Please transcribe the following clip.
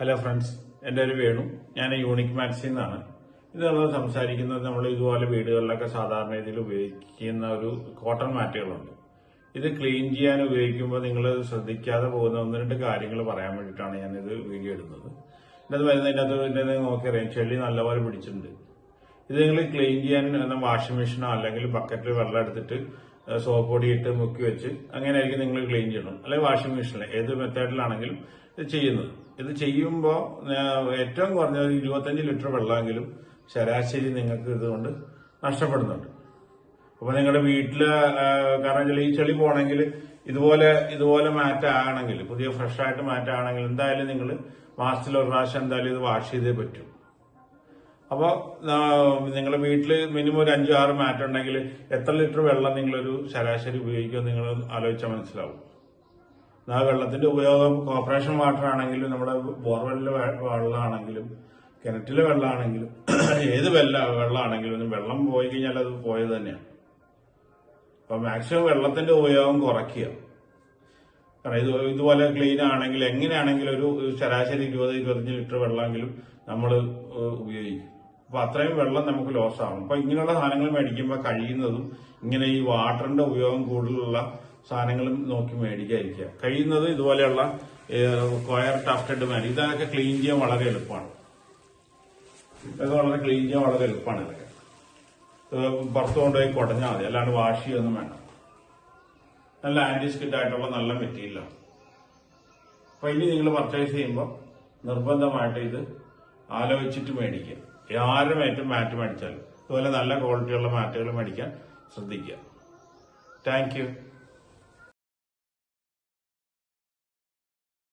Hello friends, എൻ്റെ ഒരു വേണു. ഞാൻ യൂണിക് മാക്സിൽ നിന്നാണ്. ഇത് നമ്മൾ സംസാരിക്കുന്നത് നമ്മൾ ഇതുപോലെ വീടുകളിലൊക്കെ സാധാരണ രീതിയിൽ ഉപയോഗിക്കുന്ന ഒരു കോട്ടൺ മാറ്റുകളുണ്ട്. ഇത് ക്ലീൻ ചെയ്യാൻ ഉപയോഗിക്കുമ്പോൾ നിങ്ങൾ ശ്രദ്ധിക്കാതെ പോകുന്ന ഒന്ന് രണ്ട് കാര്യങ്ങൾ പറയാൻ വേണ്ടിയിട്ടാണ് ഞാനിത് വീഡിയോ ഇടുന്നത്. ഇത് വരുന്നതിനകത്ത് നോക്കിയറിയാം, ചെളി നല്ലപോലെ പിടിച്ചിട്ടുണ്ട്. ഇത് നിങ്ങൾ ക്ലീൻ ചെയ്യാൻ വാഷിംഗ് മെഷീനോ അല്ലെങ്കിൽ ബക്കറ്റിൽ വെള്ളം എടുത്തിട്ട് സോപ്പ് പൊടി ഇട്ട് മുക്കി വെച്ച് അങ്ങനെയായിരിക്കും നിങ്ങൾ ക്ലീൻ ചെയ്യണം. അല്ലെങ്കിൽ വാഷിംഗ് മെഷീനിൽ ഏത് മെത്തേഡിലാണെങ്കിലും ഇത് ചെയ്യുന്നത്. ഇത് ചെയ്യുമ്പോൾ ഏറ്റവും കുറഞ്ഞത് 25 ലിറ്റർ വെള്ളമെങ്കിലും ശരാശരി നിങ്ങൾക്ക് ഇതുകൊണ്ട് നഷ്ടപ്പെടുന്നുണ്ട്. അപ്പൊ നിങ്ങളുടെ വീട്ടില് കാരണം ഈ ചെളി പോകണമെങ്കിൽ ഇതുപോലെ മാറ്റാണെങ്കിൽ, പുതിയ ഫ്രഷ് ആയിട്ട് മാറ്റാണെങ്കിൽ എന്തായാലും നിങ്ങൾ മാസത്തിൽ ഒരു പ്രാവശ്യം എന്തായാലും ഇത് വാഷ് ചെയ്തേ പറ്റൂ. അപ്പോൾ നിങ്ങളുടെ വീട്ടിൽ മിനിമം ഒരു 5-6 മാറ്റ് ഉണ്ടെങ്കിൽ എത്ര ലിറ്റർ വെള്ളം നിങ്ങളൊരു ശരാശരി ഉപയോഗിക്കുമെന്ന് നിങ്ങൾ ആലോചിച്ചാൽ മനസ്സിലാവും. ആ വെള്ളത്തിന്റെ ഉപയോഗം കോർപ്പറേഷൻ വാട്ടർ ആണെങ്കിലും നമ്മുടെ ബോർവെല്ലിലെ വെള്ളമാണെങ്കിലും കിണറ്റിലെ വെള്ളമാണെങ്കിലും ഏത് വെള്ളമാണെങ്കിലും വെള്ളം പോയി കഴിഞ്ഞാൽ അത് പോയത് തന്നെയാണ്. അപ്പൊ മാക്സിമം വെള്ളത്തിന്റെ ഉപയോഗം കുറയ്ക്കുക. കാരണം ഇതുപോലെ ക്ലീൻ ആണെങ്കിൽ എങ്ങനെയാണെങ്കിലും ഒരു ശരാശരി 20-25 ലിറ്റർ വെള്ളമെങ്കിലും നമ്മൾ ഉപയോഗിക്കും. അപ്പൊ അത്രയും വെള്ളം നമുക്ക് ലോസ് ആവും. അപ്പൊ ഇങ്ങനെയുള്ള സാധനങ്ങൾ മേടിക്കുമ്പോൾ കഴിയുന്നതും ഇങ്ങനെ ഈ വാട്ടറിന്റെ ഉപയോഗം കൂടുതലുള്ള സാധനങ്ങളും നോക്കി മേടിക്കാതിരിക്കുക. കഴിയുന്നത് ഇതുപോലെയുള്ള കൊയർ ടഫ്റ്റഡ് മാറ്റ്, ഇതൊക്കെ ക്ലീൻ ചെയ്യാൻ വളരെ എളുപ്പമാണ്. ഇതൊക്കെ പുറത്തു കൊണ്ടുപോയി കുടഞ്ഞാൽ മതി, അല്ലാണ്ട് വാഷ് ചെയ്യൊന്നും വേണ്ട. നല്ല ആന്റി സ്കിഡ് ആയിട്ടുള്ള നല്ല മെറ്റീരിയലാണ്. അപ്പൊ ഇനി നിങ്ങൾ പർച്ചേസ് ചെയ്യുമ്പോൾ നിർബന്ധമായിട്ട് ഇത് ആലോചിച്ചിട്ട് മേടിക്കുക. ആരുടെ മാറ്റ് മേടിച്ചാലും ഇതുപോലെ നല്ല ക്വാളിറ്റിയുള്ള മാറ്റുകൾ മേടിക്കാൻ ശ്രദ്ധിക്കുക. Thank you.